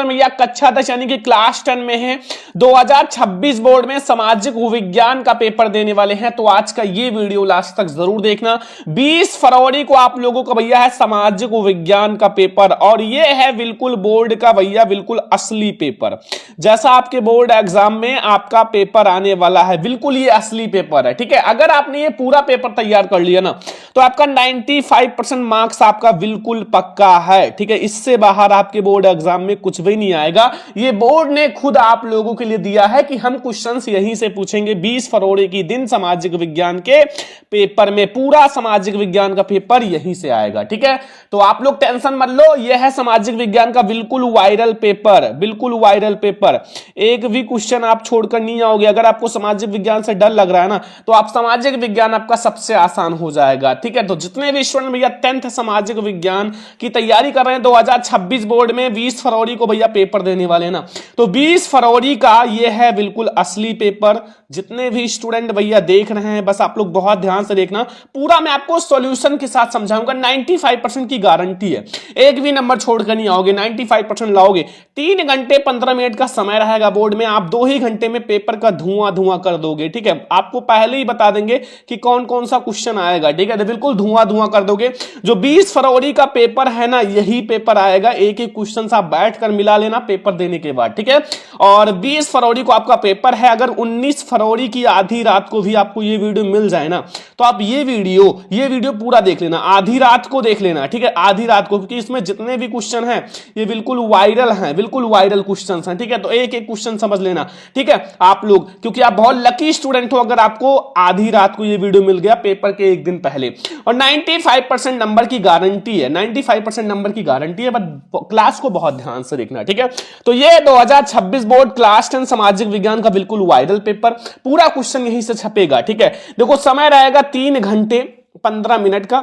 या कक्षा 10 यानी कि क्लास 10 में है, 2026 बोर्ड में सामाजिक विज्ञान का पेपर देने वाले हैं। तो आज का ये वीडियो लास्ट तक जरूर देखना। 20 फरवरी को आप लोगों का भैया है सामाजिक विज्ञान का पेपर, और ये है बिल्कुल बोर्ड का भैया बिल्कुल असली पेपर। जैसा आपके बोर्ड एग्जाम में आपका पेपर आने वाला है, बिल्कुल ये असली पेपर है। ठीक है, अगर आपने ये पूरा पेपर तैयार कर लिया ना तो आपका 95% मार्क्स आपका बिल्कुल पक्का है। ठीक है, इससे बाहर आपके बोर्ड एग्जाम में कुछ भी नहीं आएगा। ये बोर्ड ने खुद आप लोगों के लिए दिया है कि हम क्वेश्चंस यहीं से पूछेंगे। 20 फरवरी की दिन सामाजिक विज्ञान के पेपर में पूरा सामाजिक विज्ञान का पेपर यहीं से आएगा। ठीक है, तो आप लोग टेंशन मत लो, यह है सामाजिक विज्ञान का बिल्कुल वायरल पेपर, बिल्कुल वायरल पेपर। एक भी क्वेश्चन आप छोड़कर नहीं आओगे। अगर आपको सामाजिक विज्ञान से डर लग रहा है ना तो आप सामाजिक विज्ञान आपका सबसे आसान हो जाएगा। ठीक है, तो जितने भी स्टूडेंट भैया 10th सामाजिक विज्ञान की तैयारी कर रहे हैं 2026 बोर्ड में 20 फरवरी को भैया पेपर देने वाले हैं ना, तो 20 फरवरी का ये है बिल्कुल असली पेपर। जितने भी स्टूडेंट भैया देख रहे हैं बस आप लोग बहुत ध्यान से देखना, पूरा मैं आपको सॉल्यूशन के साथ समझाऊंगा। 95% की गारंटी है, एक भी नंबर छोड़कर नहीं आओगे, 95% लाओगे। 3 घंटे 15 मिनट का समय रहेगा बोर्ड में, आप 2 ही घंटे में पेपर का धुआं धुआं कर दोगे। ठीक है, आपको पहले ही बता देंगे कि कौन कौन सा क्वेश्चन आएगा। ठीक है, तो बिल्कुल धुआं धुआं कर दोगे। जो 20 फरवरी का पेपर है ना, यही पेपर आएगा। एक एक क्वेश्चन आप बैठकर मिला लेना पेपर देने के बाद। ठीक है, और 20 फरवरी को आपका पेपर है। अगर 19 फरवरी की आधी रात को भी आपको ये वीडियो मिल जाए ना तो आप ये वीडियो पूरा देख लेना, आधी रात को देख लेना। ठीक है, आधी रात को, क्योंकि इसमें जितने भी क्वेश्चन हैं ये बिल्कुल वायरल हैं, बिल्कुल वायरल क्वेश्चन हैं। ठीक है, तो एक एक क्वेश्चन समझ लेना। ठीक है, आप लोग क्योंकि आप बहुत लकी स्टूडेंट हो अगर आपको आधी रात को ये वीडियो मिल गया पेपर के एक दिन पहले। और 95% नंबर की गारंटी है, 95% नंबर की गारंटी है, बट क्लास को बहुत ध्यान से देखना। ठीक है, तो ये 2026 बोर्ड क्लास 10 सामाजिक विज्ञान का बिल्कुल वायरल पेपर, पूरा क्वेश्चन यहीं से छपेगा। ठीक है, देखो समय रहेगा 3 घंटे 15 मिनट का।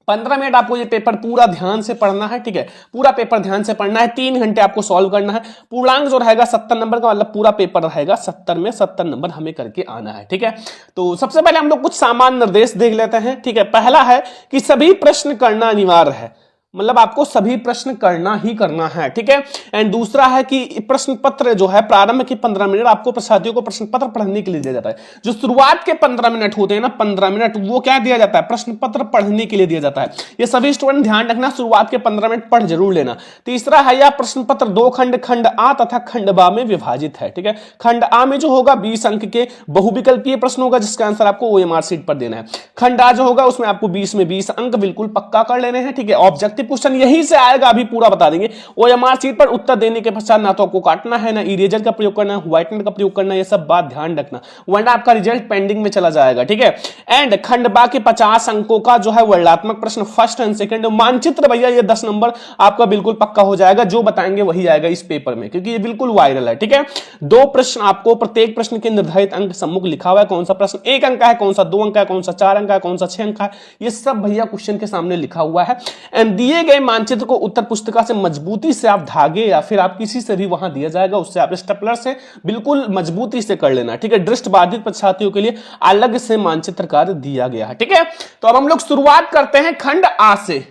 15 मिनट आपको ये पेपर पूरा ध्यान से पढ़ना है। ठीक है, पूरा पेपर ध्यान से पढ़ना है, 3 घंटे आपको सॉल्व करना है। पूर्णांक जो रहेगा 70 नंबर का, मतलब पूरा पेपर रहेगा 70 में 70 नंबर हमें करके आना है। ठीक है, तो सबसे पहले हम लोग कुछ सामान्य निर्देश देख लेते हैं। ठीक है, पहला है कि सभी प्रश्न करना अनिवार्य है, मतलब आपको सभी प्रश्न करना ही करना है। ठीक है, एंड दूसरा है कि प्रश्न पत्र जो है प्रारंभ के 15 मिनट आपको छात्रियों को प्रश्न पत्र पढ़ने के लिए दिया जाता है। जो शुरुआत के 15 मिनट होते हैं ना, 15 मिनट, वो क्या दिया जाता है, प्रश्न पत्र पढ़ने के लिए दिया जाता है। ये सभी स्टूडेंट ध्यान रखना, शुरुआत के 15 मिनट पढ़ जरूर लेना। तीसरा है यह प्रश्न पत्र 2 खंड, खंड आ तथा खंड बा में विभाजित है। ठीक है, खंड आ में जो होगा 20 अंक के बहुविकल्पीय प्रश्न होगा जिसका आंसर आपको OMR शीट पर देना है। खंड आ जो होगा उसमें आपको 20 में 20 अंक बिल्कुल पक्का कर लेने हैं। ठीक है, ऑब्जेक्टिव क्वेश्चन यहीं से आएगा, अभी पूरा बता देंगे। OMR शीट पर उत्तर देने के पश्चात ना तो आपको काटना है, ना इरेजर का प्रयोग करना है, व्हाइटनर का प्रयोग करना है, ये सब बात ध्यान रखना, वरना आपका रिजल्ट पेंडिंग में चला जाएगा। ठीक है, एंड खंड बा के 50 अंकों का जो है वर्णनात्मक प्रश्न फर्स्ट एंड सेकंड। मानचित्र भैया ये 10 नंबर आपका बिल्कुल पक्का हो जाएगा, जो बताएंगे वही आएगा इस पेपर में, क्योंकि ये बिल्कुल वायरल है। ठीक है, 2 प्रश्न आपको, प्रत्येक प्रश्न के निर्धारित अंक सम्मुख लिखा हुआ है, कौन सा प्रश्न 1 अंक का है, कौन सा 2 अंक का है, कौन सा 4 अंक का है, कौन सा 6 अंक का है, ये सब भैया क्वेश्चन के सामने लिखा हुआ है। एंड दिए गए मानचित्र को उत्तर पुस्तिका से मजबूती से आप धागे या फिर आप किसी से भी वहां दिया जाएगा उससे आप स्टेपलर से बिल्कुल मजबूती से कर लेना। ठीक है, दृष्टि बाधित छात्रों के लिए अलग से मानचित्र कार्य दिया गया है। ठीक है, तो अब हम लोग शुरुआत करते हैं खंड आ से।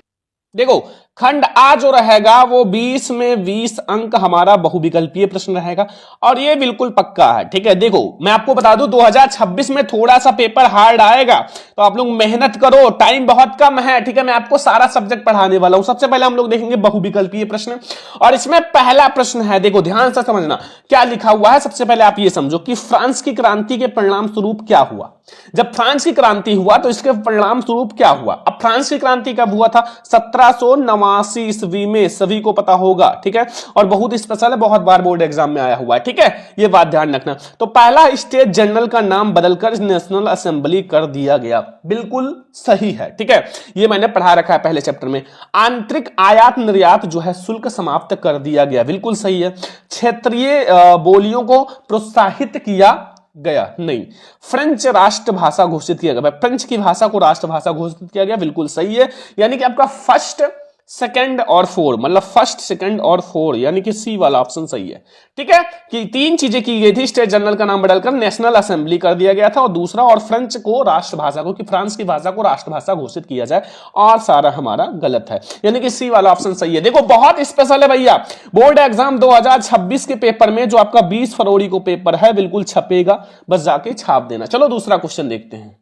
देखो खंड आ जो रहेगा वो 20 में 20 अंक हमारा बहुविकल्पीय प्रश्न रहेगा, और ये बिल्कुल पक्का है। ठीक है, देखो मैं आपको बता दूं 2026 में थोड़ा सा पेपर हार्ड आएगा, तो आप लोग मेहनत करो, टाइम बहुत कम है। ठीक है, मैं आपको सारा सब्जेक्ट पढ़ाने वाला हूं। सबसे पहले हम लोग देखेंगे बहुविकल्पीय प्रश्न, और इसमें पहला प्रश्न है, देखो ध्यान से समझना क्या लिखा हुआ है। सबसे पहले आप ये समझो कि फ्रांस की क्रांति के परिणाम स्वरूप क्या हुआ। जब फ्रांस की क्रांति हुआ तो इसके परिणाम स्वरूप क्या हुआ। अब फ्रांस की क्रांति कब हुआ था, 1789 ईस्वी में, सभी को पता होगा। ठीक है, और बहुत स्पेशल है, बहुत बार बोर्ड एग्जाम में आया हुआ है। ठीक है, ये बात ध्यान रखना। तो पहला स्टेट जनरल का नाम बदलकर नेशनल असेंबली कर दिया गया, बिल्कुल सही है। ठीक है, ये मैंने पढ़ा रखा है पहले चैप्टर में। आंतरिक आयात निर्यात जो है शुल्क समाप्त कर दिया गया, बिल्कुल सही है। क्षेत्रीय बोलियों को प्रोत्साहित किया गया, नहीं। फ्रेंच राष्ट्रभाषा घोषित किया गया, फ्रेंच की भाषा को राष्ट्रभाषा घोषित किया गया, बिल्कुल सही है। यानी कि आपका फर्स्ट सेकंड और फोर, मतलब फर्स्ट, सेकंड और फोर, यानी कि सी वाला ऑप्शन सही है। ठीक है, कि तीन चीजें की गई थी, स्टेट जनरल का नाम बदलकर नेशनल असेंबली कर दिया गया था, और दूसरा और फ्रेंच को राष्ट्रभाषा को, कि फ्रांस की भाषा को राष्ट्रभाषा घोषित किया जाए, और सारा हमारा गलत है, यानी कि सी वाला ऑप्शन सही है। देखो बहुत स्पेशल है भैया, बोर्ड एग्जाम 2026 के पेपर में जो आपका 20 फरवरी को पेपर है बिल्कुल छपेगा, बस जाके छाप देना। चलो दूसरा क्वेश्चन देखते हैं।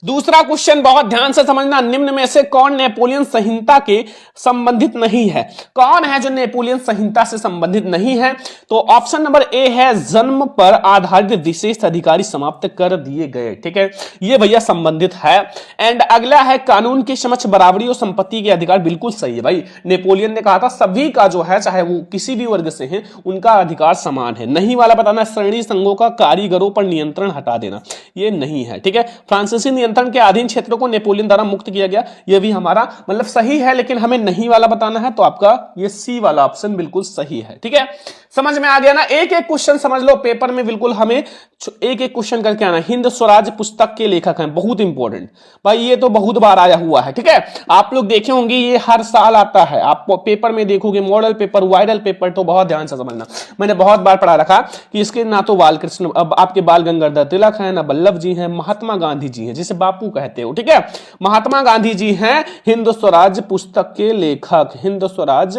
दूसरा क्वेश्चन बहुत ध्यान से समझना, निम्न में से कौन नेपोलियन संहिता के संबंधित नहीं है? कौन है जो नेपोलियन संहिता से संबंधित नहीं है? तो ऑप्शन नंबर ए है जन्म पर आधारित विशेष अधिकारी समाप्त कर दिए गए। ठीक है, ये भैया संबंधित है। एंड अगला है कानून के समक्ष बराबरी और संपत्ति के अधिकार, बिल्कुल सही है भाई। नेपोलियन ने कहा था सभी का जो है, चाहे वो किसी भी वर्ग से है, उनका अधिकार समान है। नहीं वाला बताना, श्रेणी संघों का कारीगरों पर नियंत्रण हटा देना, ये नहीं है। ठीक है, फ्रांसीसी नियंत्रण के अधीन क्षेत्रों को नेपोलियन द्वारा मुक्त किया गया, यह भी हमारा मतलब सही है, लेकिन हमें नहीं वाला बताना है, तो आपका ये सी वाला ऑप्शन बिल्कुल सही है। ठीक है, समझ में आ गया ना? एक एक क्वेश्चन समझ लो, पेपर में बिल्कुल हमें एक एक क्वेश्चन करके आना। हिंद स्वराज पुस्तक के लेखक हैं, बहुत इंपॉर्टेंट भाई, ये तो बहुत बार आया हुआ है। ठीक है, आप लोग देखे होंगे, ये हर साल आता है, आप पेपर में देखोगे, मॉडल पेपर, वायरल पेपर, तो बहुत ध्यान से समझना। मैंने बहुत बार पढ़ा रखा कि इसके ना तो बाल कृष्ण, अब आपके बाल गंगाधर तिलक है, ना वल्लभ जी हैं, महात्मा गांधी जी हैं, जिसे बापू कहते हो। ठीक है, महात्मा गांधी जी हैं हिंद स्वराज पुस्तक के लेखक, हिंद स्वराज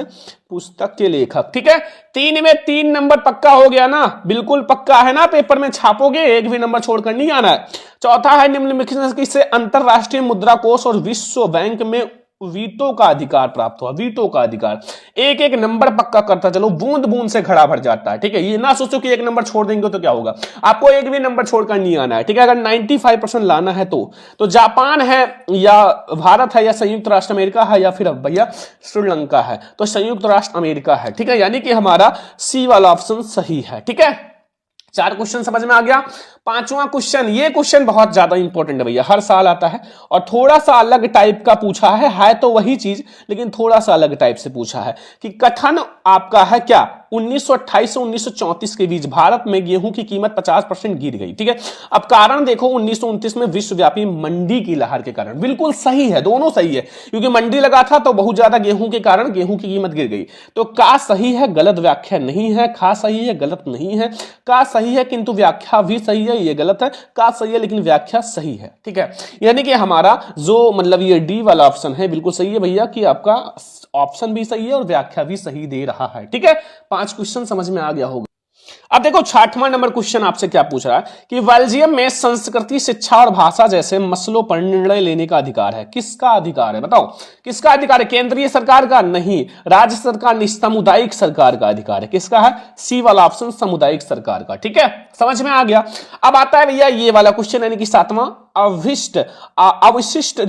पुस्तक के लेखक। ठीक है, 3 में 3 नंबर पक्का हो गया ना, बिल्कुल पक्का है ना, पेपर में छापोगे, एक भी नंबर छोड़कर नहीं आना है। चौथा है निम्नलिखित से अंतरराष्ट्रीय मुद्रा कोष और विश्व बैंक में वीटो का अधिकार प्राप्त हुआ। वीटो का अधिकार, एक एक नंबर पक्का करता चलो, बूंद बूंद से घड़ा भर जाता है। ठीक है, ये ना सोचो कि एक नंबर छोड़ देंगे तो क्या होगा, आपको एक भी नंबर छोड़कर नहीं आना है। ठीक है, अगर 95% लाना है तो जापान है या भारत है या संयुक्त राष्ट्र अमेरिका है या फिर अब भैया श्रीलंका है, तो संयुक्त राष्ट्र अमेरिका है। ठीक है, यानी कि हमारा सी वाला ऑप्शन सही है। ठीक है, 4 क्वेश्चन समझ में आ गया। 5वां क्वेश्चन, ये क्वेश्चन बहुत ज्यादा इंपॉर्टेंट है भैया, हर साल आता है और थोड़ा सा अलग टाइप का पूछा है तो वही चीज, लेकिन थोड़ा सा अलग टाइप से पूछा है कि कथन आपका है क्या 1928 से 1934 के बीच भारत में गेहूं की कीमत 50% गिर गई। ठीक है, अब कारण देखो 1929 में विश्वव्यापी मंडी की लहर के कारण, बिल्कुल सही है, दोनों सही है, क्योंकि मंडी लगा था तो बहुत ज्यादा गेहूं के कारण गेहूं की कीमत गिर गई। तो का सही है, गलत व्याख्या नहीं है, खा सही है, गलत नहीं है, का सही है किंतु व्याख्या भी सही है, ये गलत है, का सही है लेकिन व्याख्या सही है। ठीक है, यानी कि हमारा जो मतलब ये डी वाला ऑप्शन है बिल्कुल सही है भैया, कि आपका ऑप्शन भी सही है और व्याख्या भी सही दे रहा है। ठीक है, 5 क्वेश्चन समझ में आ गया होगा। अब देखो 6वां नंबर क्वेश्चन आपसे क्या पूछ रहा है कि बेल्जियम में संस्कृति, शिक्षा और भाषा जैसे मसलों पर निर्णय लेने का अधिकार है। किसका अधिकार है बताओ, किसका अधिकार है? केंद्रीय सरकार का? नहीं, राज्य सरकार नहीं, सामुदायिक सरकार का अधिकार है। किसका है? सी वाला ऑप्शन, सामुदायिक सरकार का। ठीक है, समझ में आ गया। अब आता है भैया ये वाला क्वेश्चन, यानी कि 7वां, अविशिष्ट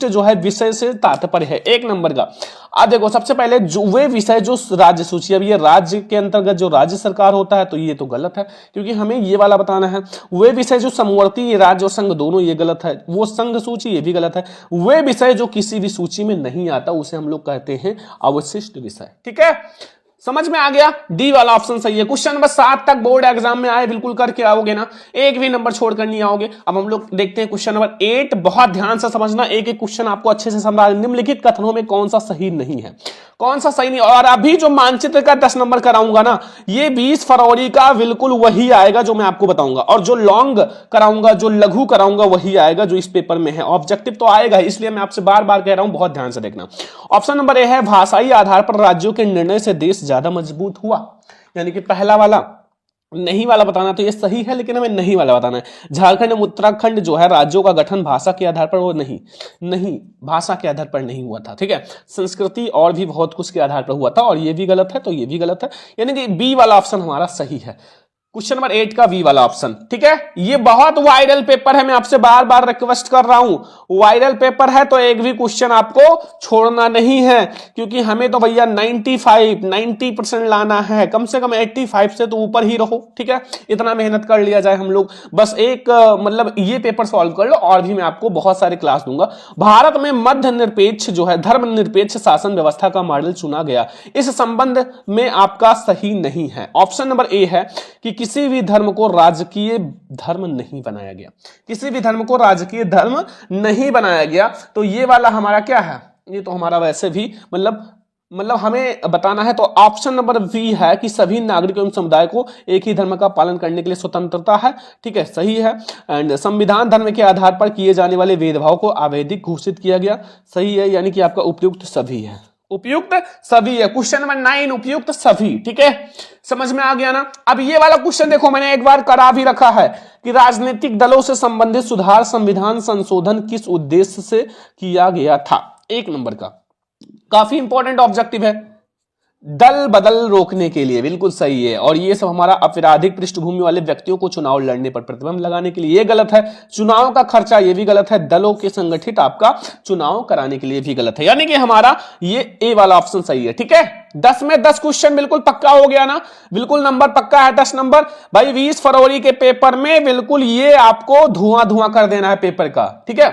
जो है विषय से तात्पर्य है, 1 नंबर का। अब देखो सबसे पहले जो वे विषय जो राज्य सूची, अब ये राज्य के अंतर्गत जो राज्य सरकार होता है तो ये तो गलत है, क्योंकि हमें ये वाला बताना है। वे विषय जो समवर्ती राज्य और संघ दोनों, ये गलत है। वो संघ सूची, ये भी गलत है। वे विषय जो किसी भी सूची में नहीं आता उसे हम लोग कहते हैं अवशिष्ट विषय। ठीक है, समझ में आ गया, डी वाला ऑप्शन सही है। क्वेश्चन नंबर 7 तक बोर्ड एग्जाम में आए, बिल्कुल करके आओगे ना, एक भी नंबर छोड़कर नहीं आओगे। अब हम लोग देखते हैं क्वेश्चन नंबर 8, बहुत ध्यान से समझना, एक एक क्वेश्चन आपको अच्छे से समझना। निम्नलिखित कथनों में कौन सा सही नहीं है, कौन सा सही नहीं। और अभी जो मानचित्र का 10 नंबर कराऊंगा ना, ये 20 फरवरी का बिल्कुल वही आएगा जो मैं आपको बताऊंगा, और जो लॉन्ग कराऊंगा, जो लघु कराऊंगा, वही आएगा जो इस पेपर में है। ऑब्जेक्टिव तो आएगा, इसलिए मैं आपसे बार बार कह रहा हूं, बहुत ध्यान से देखना। ऑप्शन नंबर ए है भाषाई आधार पर राज्यों के निर्णय से देश ज्यादा मजबूत हुआ, यानी कि पहला वाला नहीं वाला बताना, तो ये सही है, लेकिन हमें नहीं वाला बताना है। झारखंड एवं उत्तराखंड जो है राज्यों का गठन भाषा के आधार पर, वो नहीं भाषा के आधार पर नहीं हुआ था। ठीक है, संस्कृति और भी बहुत कुछ के आधार पर हुआ था, और ये भी गलत है, तो ये भी गलत है, यानी कि बी वाला ऑप्शन हमारा सही है। क्वेश्चन नंबर 8 का वी वाला ऑप्शन। ठीक है, ये बहुत वायरल पेपर है, मैं आपसे बार बार रिक्वेस्ट कर रहा हूं, वायरल पेपर है तो एक भी क्वेश्चन आपको छोड़ना नहीं है, क्योंकि हमें तो भैया 90% लाना है, कम से कम 85 से तो ऊपर ही रहो। ठीक है, इतना मेहनत कर लिया जाए हम लोग, बस एक मतलब ये पेपर सॉल्व कर लो, और भी मैं आपको बहुत सारे क्लास दूंगा। भारत में मध्य निरपेक्ष जो है धर्मनिरपेक्ष शासन व्यवस्था का मॉडल चुना गया, इस संबंध में आपका सही नहीं है। ऑप्शन नंबर ए है कि किसी भी धर्म को राजकीय धर्म नहीं बनाया गया, किसी भी धर्म को राजकीय धर्म नहीं बनाया गया, तो ये वाला हमारा क्या है? ये तो हमारा वैसे भी मतलब हमें बताना है, तो ऑप्शन नंबर बी है कि सभी नागरिकों एवं समुदाय को एक ही धर्म का पालन करने के लिए स्वतंत्रता है। ठीक है, सही है। एंड संविधान धर्म के आधार पर किए जाने वाले भेदभाव को अवैधिक घोषित किया गया, सही है, यानी कि आपका उपयुक्त सभी है, उपयुक्त सभी है। क्वेश्चन नंबर 9 उपयुक्त सभी। ठीक है, समझ में आ गया ना। अब ये वाला क्वेश्चन देखो मैंने एक बार करा भी रखा है कि राजनीतिक दलों से संबंधित सुधार संविधान संशोधन किस उद्देश्य से किया गया था। 1 नंबर का काफी इंपॉर्टेंट ऑब्जेक्टिव है, दल बदल रोकने के लिए, बिल्कुल सही है। और ये सब हमारा आपराधिक पृष्ठभूमि वाले व्यक्तियों को चुनाव लड़ने पर प्रतिबंध लगाने के लिए, ये गलत है। चुनाव का खर्चा, ये भी गलत है। दलों के संगठित आपका चुनाव कराने के लिए भी गलत है, यानी कि हमारा ये ए वाला ऑप्शन सही है। ठीक है, 10 में 10 क्वेश्चन बिल्कुल पक्का हो गया ना, बिल्कुल नंबर पक्का है 10 नंबर भाई। 20 फरवरी के पेपर में बिल्कुल ये आपको धुआं कर देना है पेपर का। ठीक है,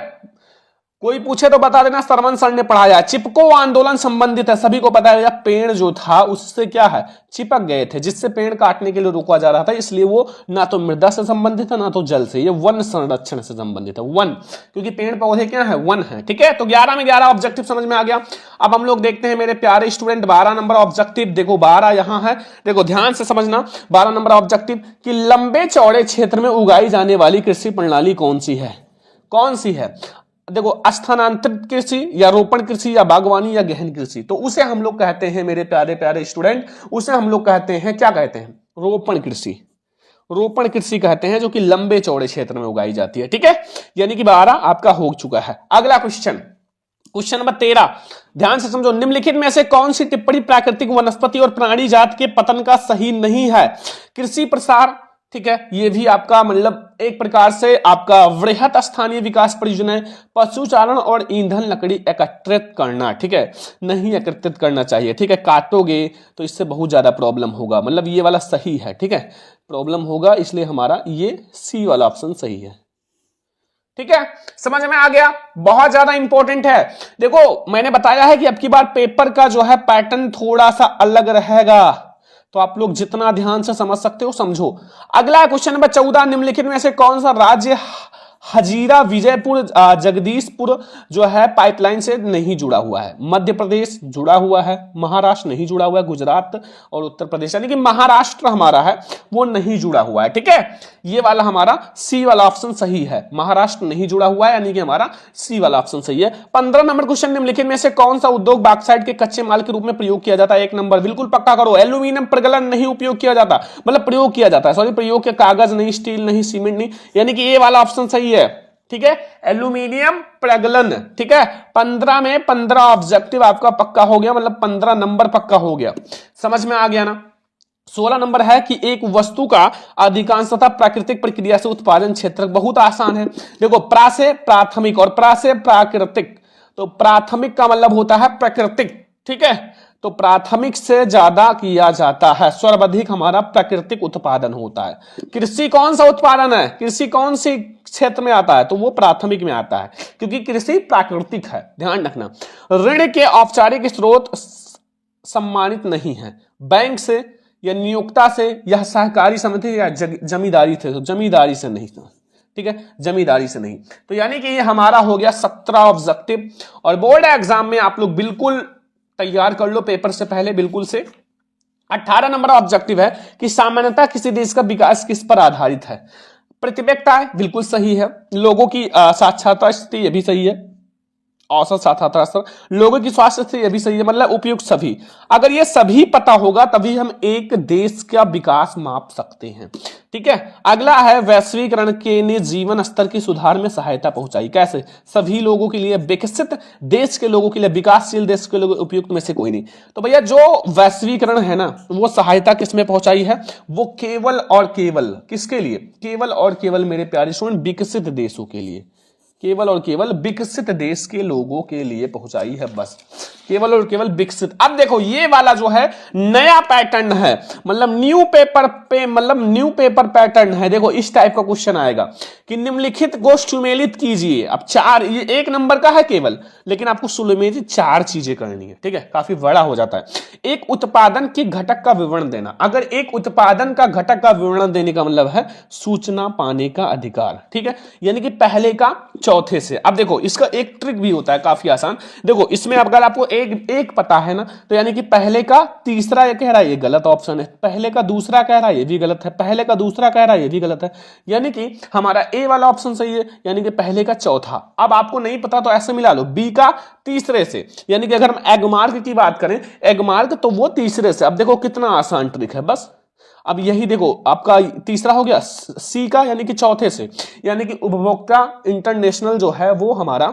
कोई पूछे तो बता देना सरमन सर ने पढ़ाया। चिपको आंदोलन संबंधित है, सभी को पता है, पेड़ जो था उससे क्या है, चिपक गए थे, जिससे पेड़ काटने के लिए रोका जा रहा था, इसलिए वो ना तो मृदा से संबंधित है ना तो जल से, ये वन संरक्षण से संबंधित है, वन, क्योंकि पेड़ पौधे क्या है, वन है। ठीक है, तो 11 में 11 ऑब्जेक्टिव समझ में आ गया। अब हम लोग देखते हैं मेरे प्यारे स्टूडेंट 12 नंबर ऑब्जेक्टिव। देखो 12 यहां है, देखो ध्यान से समझना। 12 नंबर ऑब्जेक्टिव कि लंबे चौड़े क्षेत्र में उगाई जाने वाली कृषि प्रणाली कौन सी है, कौन सी है। देखो स्थानांतरित कृषि या रोपण कृषि या बागवानी या गहन कृषि, तो उसे हम लोग कहते हैं मेरे प्यारे प्यारे स्टूडेंट, उसे हम लोग कहते हैं, क्या कहते हैं, रोपण कृषि। रोपण कृषि कहते हैं, जो कि लंबे चौड़े क्षेत्र में उगाई जाती है। ठीक है, यानी कि 12 आपका हो चुका है। अगला क्वेश्चन, क्वेश्चन नंबर 13, ध्यान से समझो। निम्नलिखित में से कौन सी टिप्पणी प्राकृतिक वनस्पति और प्राणी जात के पतन का सही नहीं है। कृषि प्रसार, ठीक है, ये भी आपका मतलब एक प्रकार से आपका वृहत स्थानीय विकास परियोजना, पशुचारण और ईंधन लकड़ी एकत्रित करना। ठीक है, नहीं एकत्रित करना चाहिए। ठीक है, काटोगे तो इससे बहुत ज्यादा प्रॉब्लम होगा, मतलब ये वाला सही है। ठीक है, प्रॉब्लम होगा, इसलिए हमारा ये सी वाला ऑप्शन सही है। ठीक है, समझ में आ गया, बहुत ज्यादा इंपॉर्टेंट है। देखो मैंने बताया है कि अब की बार पेपर का जो है पैटर्न थोड़ा सा अलग रहेगा, तो आप लोग जितना ध्यान से समझ सकते हो समझो। अगला क्वेश्चन नंबर 14, निम्नलिखित में से कौन सा राज्य हजीरा विजयपुर जगदीशपुर जो है पाइपलाइन से नहीं जुड़ा हुआ है। मध्य प्रदेश जुड़ा हुआ है, महाराष्ट्र नहीं जुड़ा हुआ है, गुजरात और उत्तर प्रदेश, यानी कि महाराष्ट्र हमारा है वो नहीं जुड़ा हुआ है। ठीक है, ये वाला हमारा सी वाला ऑप्शन सही है, महाराष्ट्र नहीं जुड़ा हुआ है, यानी कि हमारा सी वाला ऑप्शन सही है। 15 नंबर क्वेश्चन, निम्नलिखित में से कौन सा उद्योग बॉक्साइट के कच्चे माल के रूप में प्रयोग किया जाता है। 1 नंबर बिल्कुल पक्का करो। एल्यूमिनियम प्रगलन नहीं उपयोग किया जाता, मतलब प्रयोग किया जाता है, सॉरी प्रयोग के, कागज नहीं, स्टील नहीं, सीमेंट नहीं, यानी कि ये वाला ऑप्शन सही है। ठीक है, एल्यूमिनियम प्रगलन। ठीक है, 15 में 15 ऑब्जेक्टिव आपका पक्का हो गया, मतलब 15 नंबर पक्का हो गया, समझ में आ गया ना। 16 नंबर है कि एक वस्तु का अधिकांशतः प्राकृतिक प्रक्रिया से उत्पादन क्षेत्र, बहुत आसान है। देखो प्रा से प्राथमिक और प्रा से प्राकृतिक, तो प्राथमिक का मतलब होता है प्राकृतिक। ठीक है, तो प्राथमिक से ज्यादा किया जाता है, सर्वाधिक हमारा प्राकृतिक उत्पादन होता है। कृषि कौन सा उत्पादन है, कृषि कौन सी क्षेत्र में आता है, तो वो प्राथमिक में आता है, क्योंकि कृषि प्राकृतिक है, ध्यान रखना। ऋण के औपचारिक स्रोत सम्मानित नहीं है, बैंक से या नियोक्ता से या सहकारी समिति या जमींदारी से, तो जमींदारी से नहीं। ठीक है, जमींदारी से नहीं, तो यानी कि ये हमारा हो गया 17 ऑब्जेक्टिव। और बोर्ड एग्जाम में आप लोग बिल्कुल तैयार कर लो पेपर से पहले, बिल्कुल से। 18 नंबर ऑब्जेक्टिव है कि सामान्यतः किसी देश का विकास किस पर आधारित है। प्रतिबद्धता बिल्कुल सही है, लोगों की साक्षरता स्थिति ये भी सही है, औसत साक्षरता स्तर, लोगों की स्वास्थ्य स्थिति ये भी सही है, मतलब उपयुक्त सभी। अगर ये सभी पता होगा तभी हम एक देश का विकास माप सकते हैं। ठीक है, अगला है वैश्वीकरण के ने जीवन स्तर की सुधार में सहायता पहुंचाई, कैसे, सभी लोगों के लिए, विकसित देश के लोगों के लिए, विकासशील देश के लोगों, उपयुक्त में से कोई नहीं। तो भैया जो वैश्वीकरण है ना, वो सहायता किसमें पहुंचाई है, वो केवल और केवल किसके लिए, केवल और केवल मेरे प्यारे स्टूडेंट विकसित देशों के लिए, केवल और केवल विकसित देश के लोगों के लिए पहुंचाई है, बस केवल और केवल विकसित। अब देखो ये वाला जो है नया पैटर्न है, मतलब न्यू पेपर पे, मतलब न्यू पेपर पैटर्न है। देखो इस टाइप का क्वेश्चन आएगा कि निम्नलिखित को सुमेलित कीजिए। अब 4, ये 1 नंबर का है केवल, लेकिन आपको सुमेलित 4 चीजें करनी है। ठीक है, काफी बड़ा हो जाता है। एक उत्पादन के घटक का विवरण देना, अगर एक उत्पादन का घटक का विवरण देने का मतलब है सूचना पाने का अधिकार। ठीक है, यानी कि पहले का चौथे से। अब देखो इसका एक ट्रिक भी होता है काफी आसान। देखो इसमें अगर आपको एक पता है ना, तो यानी कि पहले का तीसरा ये कह रहा है ये गलत ऑप्शन है, पहले का दूसरा कह रहा है ये भी गलत है, पहले का दूसरा कह रहा है ये भी गलत है, यानी कि हमारा ए वाला ऑप्शन सही है, यानी कि पहले का चौथा। अब आपको नहीं पता तो ऐसे मिला लो बी का तीसरे से, यानी कि अगर हम एग मार्क की बात करें, एग मार्क तो वो तीसरे से। अब देखो कितना आसान ट्रिक है बस। अब यही देखो आपका तीसरा हो गया सी का, यानी कि चौथे से, यानी कि उपभोक्ता इंटरनेशनल जो है वो हमारा,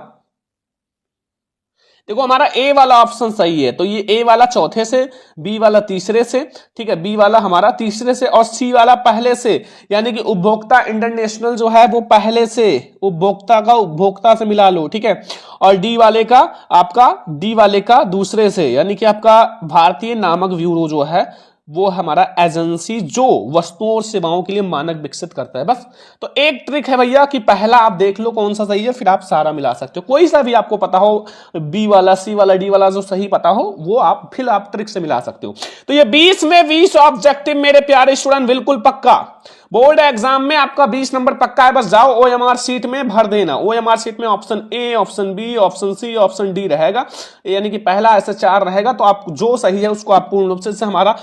देखो हमारा ए वाला ऑप्शन सही है, तो ये ए वाला चौथे से, बी वाला तीसरे से, ठीक है, बी वाला हमारा तीसरे से और सी वाला पहले से, यानी कि उपभोक्ता इंटरनेशनल जो है वो पहले से, उपभोक्ता का उपभोक्ता से मिला लो, ठीक है, और डी वाले का आपका, डी वाले का दूसरे से, यानी कि आपका भारतीय नामक ब्यूरो जो है वो हमारा एजेंसी जो वस्तुओं और सेवाओं के लिए मानक विकसित करता है। बस तो एक ट्रिक है भैया कि पहला आप देख लो कौन सा सही है, फिर आप सारा मिला सकते हो। कोई सा भी आपको पता हो, बी वाला, सी वाला, डी वाला जो सही पता हो वो आप फिर आप ट्रिक से मिला सकते हो। तो ये 20 में 20 ऑब्जेक्टिव मेरे प्यारे स्टूडेंट बिल्कुल पक्का, बोर्ड एग्जाम में आपका 20 नंबर पक्का है। बस जाओ ओएमआर सीट में भर देना। ओएमआर सीट में option A, option B, option C, option D रहेगा, यानी कि पहला ऐसे 4 रहेगा। तो आप जो सही है उसको आप पूर्ण रूप से हमारा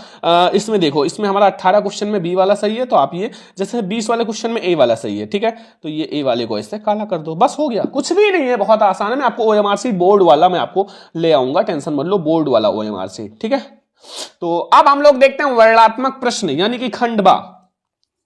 इसमें देखो, इसमें हमारा 18 क्वेश्चन में बी वाला सही है, तो आप ये जैसे 20 वाले क्वेश्चन में ए वाला सही है, ठीक है, तो ये ए वाले को इससे काला कर दो, बस हो गया। कुछ भी नहीं है, बहुत आसान है। मैं आपको ओएमआर सीट बोर्ड वाला मैं आपको ले आऊंगा, टेंशन मत लो, बोर्ड वाला ओएमआर सीट, ठीक है। तो अब हम लोग देखते हैं वर्णनात्मक प्रश्न, यानी कि खंडवा।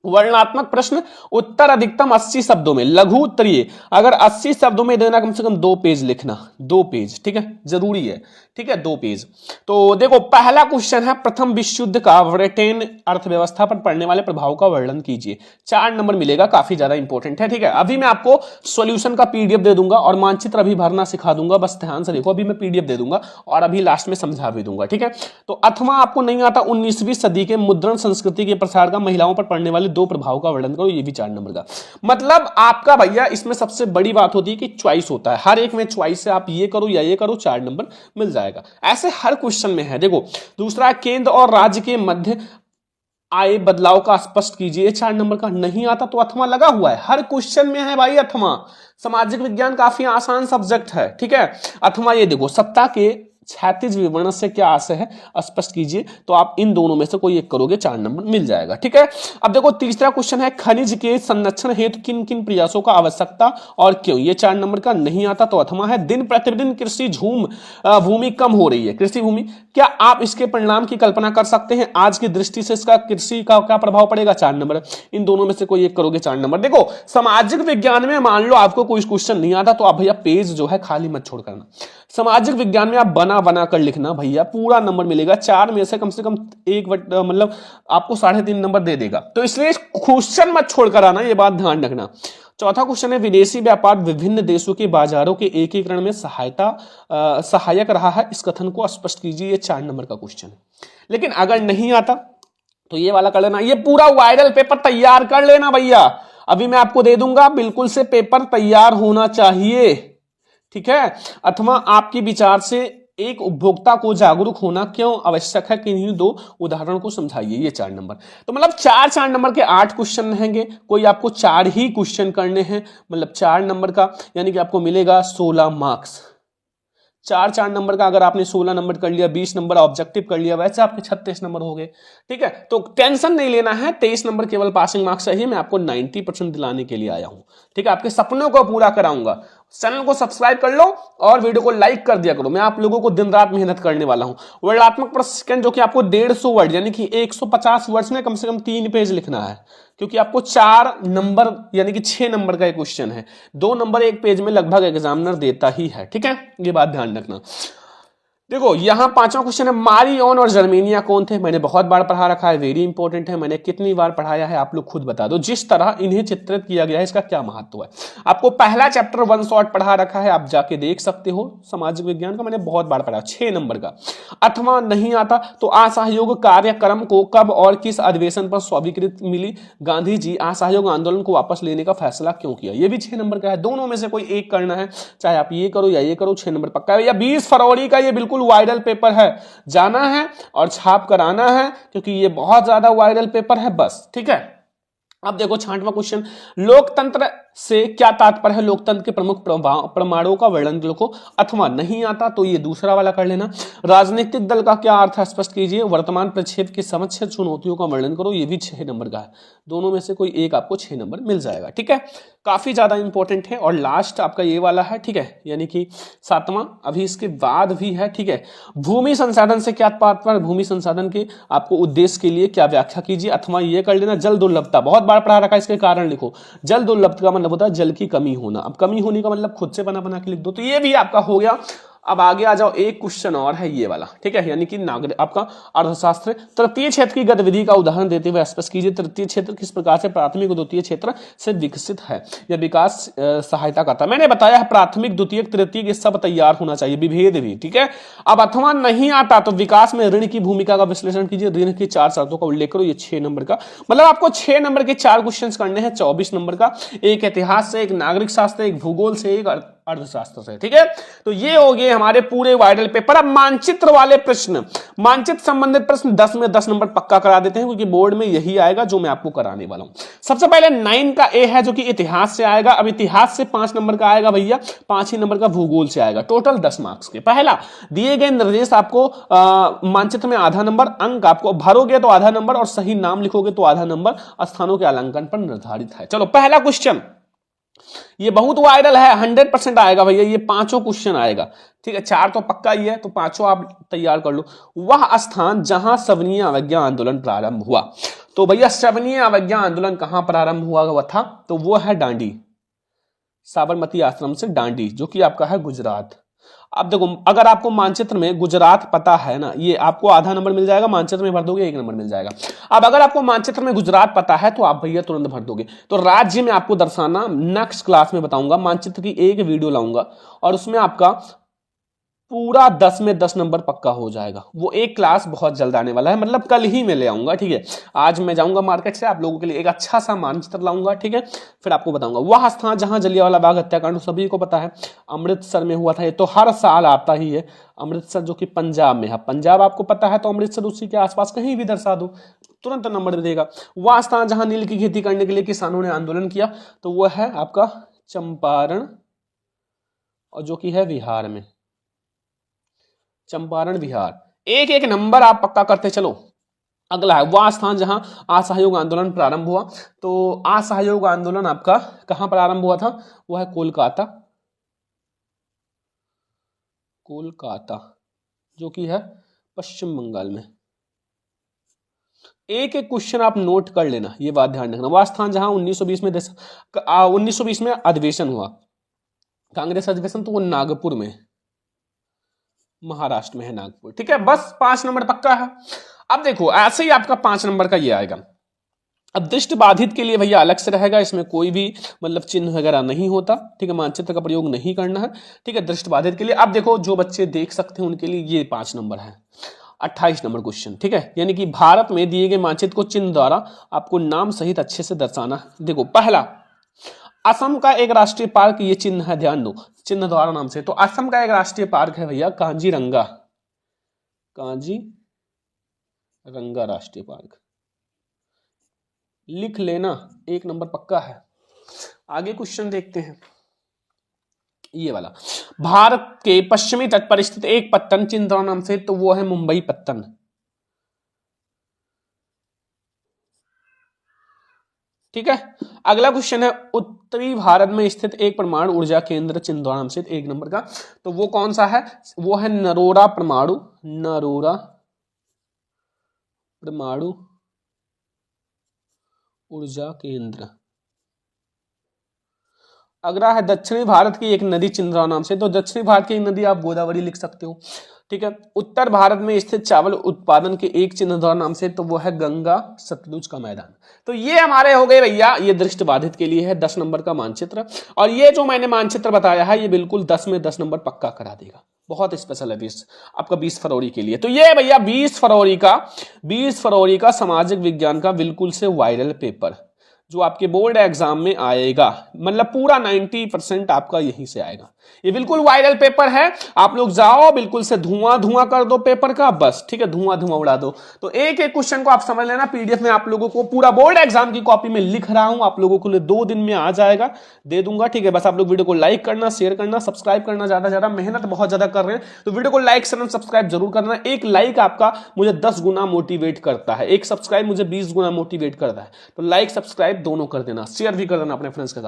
वर्णनात्मक प्रश्न, उत्तर अधिकतम 80 शब्दों में, लघु उत्तरीय अगर 80 शब्दों में देना, कम से कम 2 पेज लिखना, 2 पेज, ठीक है, जरूरी है, ठीक है, 2 पेज। तो देखो पहला क्वेश्चन है, प्रथम विश्व युद्ध का ब्रिटेन अर्थव्यवस्था पर पड़ने वाले प्रभाव का वर्णन कीजिए। 4 नंबर मिलेगा, काफी ज्यादा इंपॉर्टेंट है, ठीक है। अभी मैं आपको सॉल्यूशन का पीडीएफ दे दूंगा और मानचित्र अभी भरना सिखा दूंगा, बस ध्यान से देखो। अभी मैं पीडीएफ दे दूंगा और अभी लास्ट में समझा भी दूंगा, ठीक है। तो अथवा आपको नहीं आता, 19वीं सदी के मुद्रण संस्कृति के प्रसार का महिलाओं पर पड़ने वाले 2 प्रभाव का वर्णन करो, ये भी 4 नंबर का। मतलब आपका भैया इसमें सबसे बड़ी बात होती है कि चॉइस होता है, हर एक में चॉइस से आप ये करो या ये करो, 4 नंबर मिल जाएगा। ऐसे हर क्वेश्चन में है। देखो दूसरा, केंद्र और राज्य के मध्य आए बदलाव का स्पष्ट कीजिए, 4 नंबर का। नहीं आता तो अथवा लगा हुआ है, हर क्वेश्चन में है भाई अथवा। सामाजिक विज्ञान काफी आसान सब्जेक्ट है, ठीक है। अथवा ये देखो, सत्ता के क्षैतिज विवरण से क्या आशय है स्पष्ट कीजिए, तो आप इन दोनों में से कोई एक करोगे, 4 नंबर मिल जाएगा, ठीक है। अब देखो तीसरा क्वेश्चन है, खनिज के संरक्षण हेतु किन किन प्रयासों का आवश्यकता और क्यों, ये 4 नंबर का। नहीं आता तो अथवा है। दिन प्रतिदिन कृषि भूमि कम हो रही है, कृषि भूमि, क्या आप इसके परिणाम की कल्पना कर सकते हैं? आज की दृष्टि से इसका कृषि का क्या प्रभाव पड़ेगा, 4 नंबर। इन दोनों में से कोई एक करोगे, 4 नंबर। देखो सामाजिक विज्ञान में मान लो आपको कोई क्वेश्चन नहीं आता तो आप भैया पेज जो है खाली मत छोड़ करना। सामाजिक विज्ञान में आप बना कर लिखना भैया, पूरा नंबर मिलेगा। 4 में से कम एक मतलब आपको 3.5 नंबर दे देगा, तो इसलिए क्वेश्चन मत छोड़कर आना, ये बात ध्यान रखना। चौथा क्वेश्चन है, विदेशी व्यापार विभिन्न देशों के बाजारों के एकीकरण में सहायक रहा है, इस कथन को स्पष्ट कीजिए, ये 4 नंबर का क्वेश्चन है। लेकिन अगर नहीं आता तो ये वाला कर लेना, ये पूरा वायरल पेपर तैयार कर लेना भैया, अभी मैं आपको दे दूंगा, बिल्कुल से पेपर तैयार होना चाहिए, ठीक है। अथवा आपके विचार से एक उपभोक्ता को जागरूक होना क्यों आवश्यक है, किन्हीं 2 उदाहरण को समझाइए, ये 4 नंबर। तो मतलब 4 नंबर के 8 क्वेश्चन रहेंगे, कोई आपको 4 ही क्वेश्चन करने हैं, मतलब 4 नंबर का, यानी कि आपको मिलेगा 16 मार्क्स। 4 नंबर का अगर आपने 16 नंबर कर लिया, 20 नंबर ऑब्जेक्टिव कर लिया, वैसे आपके 36 नंबर हो गए, ठीक है। तो टेंशन नहीं लेना है, 23 नंबर केवल पासिंग मार्क्स चाहिए, मैं आपको 90% दिलाने के लिए आया हूं, ठीक है। आपके सपनों को पूरा कराऊंगा। चैनल को सब्सक्राइब कर लो और वीडियो को लाइक कर दिया करो, मैं आप लोगों को दिन रात मेहनत करने वाला हूं। वर्णात्मक प्रश्न जो कि आपको 150 वर्ड यानी कि 150 वर्ड्स में कम से कम 3 पेज लिखना है, क्योंकि आपको 4 नंबर यानी कि 6 नंबर का एक क्वेश्चन है, 2 नंबर एक पेज में लगभग एग्जामिनर देता ही है, ठीक है, ये बात ध्यान रखना। देखो यहां 5वां क्वेश्चन है, मारियोन और जर्मेनिया कौन थे? मैंने बहुत बार पढ़ा रखा है, वेरी इंपॉर्टेंट है, मैंने कितनी बार पढ़ाया है आप लोग खुद बता दो। जिस तरह इन्हें चित्रित किया गया है इसका क्या महत्व है? आपको पहला चैप्टर 1 शॉट पढ़ा रखा है, आप जाके देख सकते हो, सामाजिक विज्ञान का मैंने बहुत बार पढ़ा, 6 नंबर का। अथवा नहीं आता तो असहयोग कार्यक्रम को कब और किस अधिवेशन पर स्वीकृति मिली? गांधी जी असहयोग आंदोलन को वापस लेने का फैसला क्यों किया? ये भी 6 नंबर का है, दोनों में से कोई एक करना है, चाहे आप ये करो या ये करो, 6 नंबर पक्का है। या 20 फरवरी का ये बिल्कुल वायरल पेपर है, जाना है और छाप कर आना है, क्योंकि ये बहुत ज्यादा वायरल पेपर है, बस, ठीक है। अब देखो 6वां क्वेश्चन, लोकतंत्र से क्या तात्पर्य है, लोकतंत्र के प्रमुख प्रमाणों का वर्णन लिखो, अथवा नहीं आता तो ये दूसरा वाला कर लेना। राजनीतिक दल का क्या अर्थ है स्पष्ट कीजिए, वर्तमान प्रक्षेप की समझ से चुनौतियों का वर्णन करो, ये भी 6 नंबर का है, दोनों में से कोई एक आपको 6 नंबर मिल जाएगा। ठीक है, काफी ज्यादा इंपॉर्टेंट है। और लास्ट आपका ये वाला है, ठीक है, यानी कि 7वां, अभी इसके बाद भी है। ठीक है, भूमि संसाधन से क्या तात्पर्य, भूमि संसाधन के आपको उद्देश्य के लिए क्या व्याख्या कीजिए, अथवा ये कर लेना। जल दुर्लभता बहुत बार पढ़ा रखा है, इसके कारण लिखो। जल दुर्लभता का मतलब होता है जल की कमी होना, अब कमी होने का मतलब खुद से बना बना के लिख दो, तो ये भी आपका हो गया। अब आगे आ जाओ, एक क्वेश्चन और है ये वाला, ठीक है, यानी कि नागरिक आपका अर्थशास्त्र, तृतीय क्षेत्र की गतिविधि का उदाहरण देते हुए स्पष्ट कीजिए, तृतीय क्षेत्र किस प्रकार से प्राथमिक और द्वितीय क्षेत्र से विकसित है या विकास सहायता करता है। मैंने बताया है प्राथमिक द्वितीय तृतीय के सब तैयार होना चाहिए, विभेद भी। ठीक है, अब अथवा नहीं आता तो विकास में ऋण की भूमिका का विश्लेषण कीजिए, ऋण की 4 शर्तों का उल्लेख करो, ये 6 नंबर का, मतलब आपको 6 नंबर के 4 क्वेश्चन करने हैं, 24 नंबर का, एक इतिहास से, एक नागरिक शास्त्र, एक भूगोल से, एक अर्थशास्त्र से। ठीक है, तो ये हो गए हमारे पूरे वायरल पेपर। अब मानचित्र वाले प्रश्न, मानचित्र संबंधित प्रश्न 10 में 10 नंबर पक्का करा देते हैं, क्योंकि बोर्ड में यही आएगा जो मैं आपको कराने वाला हूं। सबसे पहले 9 का ए है जो कि इतिहास से आएगा। अब इतिहास से 5 नंबर का आएगा भैया, 5 ही नंबर का भूगोल से आएगा, टोटल 10 मार्क्स के। पहला दिए गए निर्देश आपको मानचित्र में आधा नंबर, अंक आपको भरोगे तो आधा नंबर, और सही नाम लिखोगे तो आधा नंबर, स्थानों के आवंकन पर निर्धारित है। चलो पहला क्वेश्चन, ये बहुत वायरल है, 100% आएगा भैया, ये 5 क्वेश्चन आएगा। ठीक है, 4 तो पक्का ही है, तो 5 आप तैयार कर लो। वह स्थान जहां सवनीय अवज्ञा आंदोलन प्रारंभ हुआ, तो भैया सवनीय अवज्ञा आंदोलन कहां प्रारंभ हुआ था, तो वो है डांडी, साबरमती आश्रम से डांडी, जो कि आपका है गुजरात। अब देखो, अगर आपको मानचित्र में गुजरात पता है ना, ये आपको आधा नंबर मिल जाएगा, मानचित्र में भर दोगे 1 नंबर मिल जाएगा। अब अगर आपको मानचित्र में गुजरात पता है तो आप भैया तुरंत भर दोगे। तो राज्य में आपको दर्शाना नेक्स्ट क्लास में बताऊंगा, मानचित्र की एक वीडियो लाऊंगा और उसमें आपका पूरा 10 में 10 नंबर पक्का हो जाएगा। वो एक क्लास बहुत जल्द आने वाला है, मतलब कल ही मैं ले आऊंगा। ठीक है, आज मैं जाऊंगा मार्केट से, आप लोगों के लिए एक अच्छा सा मानचित्र लाऊंगा। ठीक है, फिर आपको बताऊंगा। वह स्थान जहां जलियांवाला बाग हत्याकांड सभी को पता है, अमृतसर में हुआ था, ये तो हर साल आता ही है। अमृतसर जो कि पंजाब में है, पंजाब आपको पता है, तो अमृतसर उसी के आसपास कहीं भी दर्शा दो, तुरंत नंबर देगा। वह स्थान जहां नील की खेती करने के लिए किसानों ने आंदोलन किया, तो वह है आपका चंपारण, और जो कि है बिहार में, चंपारण बिहार। एक एक नंबर आप पक्का करते चलो। अगला है वह स्थान जहां असहयोग आंदोलन प्रारंभ हुआ, तो असहयोग आंदोलन आपका कहां प्रारंभ हुआ था, वह है कोलकाता, कोलकाता जो कि है पश्चिम बंगाल में। एक एक क्वेश्चन आप नोट कर लेना, ये बात ध्यान रखना। वह स्थान जहां 1920 में अधिवेशन हुआ, कांग्रेस अधिवेशन, तो वो नागपुर में, महाराष्ट्र में है नागपुर। ठीक है, बस 5 नंबर पक्का है। अब देखो ऐसे ही आपका 5 नंबर का ये आएगा। अब दृष्टि बाधित के लिए भैया अलग से रहेगा, इसमें कोई भी मतलब चिन्ह वगैरह नहीं होता। ठीक है, मानचित्र का प्रयोग नहीं करना है। ठीक है, दृष्टि बाधित के लिए अब देखो, जो बच्चे देख सकते हैं उनके लिए ये 5 नंबर है। 28 नंबर क्वेश्चन। ठीक है, यानी कि भारत में दिए गए मानचित्र को चिन्ह द्वारा आपको नाम सहित अच्छे से दर्शाना। देखो पहला, असम का एक राष्ट्रीय पार्क, ये चिन्ह है, ध्यान दो, चिन्ह द्वारा नाम से। तो असम का एक राष्ट्रीय पार्क है भैया कांजीरंगा, कांजीरंगा राष्ट्रीय पार्क, लिख लेना, 1 नंबर पक्का है। आगे क्वेश्चन देखते हैं, ये वाला, भारत के पश्चिमी तट पर स्थित एक पत्तन चिन्ह द्वारा नाम से, तो वो है मुंबई पत्तन। ठीक है, अगला क्वेश्चन है, उत्तरी भारत में स्थित एक परमाणु ऊर्जा केंद्र चिन्ह द्वारा नाम से, 1 नंबर का, तो वो कौन सा है, वो है नरोरा परमाणु, नरोरा परमाणु ऊर्जा केंद्र। अगला है दक्षिणी भारत की एक नदी चिन्ह द्वारा नाम से, तो दक्षिणी भारत की एक नदी आप गोदावरी लिख सकते हो। ठीक है, उत्तर भारत में स्थित चावल उत्पादन के एक चिन्ह द्वारा नाम से, तो वो है गंगा सतलुज का मैदान। तो ये हमारे हो गए भैया, ये दृष्टि बाधित के लिए है 10 नंबर का मानचित्र। और ये जो मैंने मानचित्र बताया है, ये बिल्कुल 10 में 10 नंबर पक्का करा देगा, बहुत स्पेशल है 20 आपका 20 फरवरी के लिए। तो ये भैया 20 फरवरी का सामाजिक विज्ञान का बिल्कुल से वायरल पेपर, जो आपके बोर्ड एग्जाम में आएगा, मतलब पूरा 90% आपका यहीं से आएगा। ये बिल्कुल वायरल पेपर है, आप लोग जाओ बिल्कुल से धुआं धुआं कर दो पेपर का, बस ठीक है, धुआं धुआं उड़ा दो। तो एक एक क्वेश्चन को आप समझ लेना, पीडीएफ में आप लोगों को पूरा बोर्ड एग्जाम की कॉपी में लिख रहा हूं, आप लोगों को लिए 2 दिन में आ जाएगा, दे दूंगा, ठीक है। बस आप लोग वीडियो को लाइक करना, शेयर करना, सब्सक्राइब करना, ज्यादा मेहनत बहुत ज्यादा कर रहे हैं तो वीडियो को लाइक शेयर सब्सक्राइब जरूर करना। एक लाइक आपका मुझे 10 गुना मोटिवेट करता है, एक सब्सक्राइब मुझे 20 गुना मोटिवेट करता है, तो लाइक सब्सक्राइब दोनों कर देना, शेयर भी कर देना अपने फ्रेंड्स के साथ।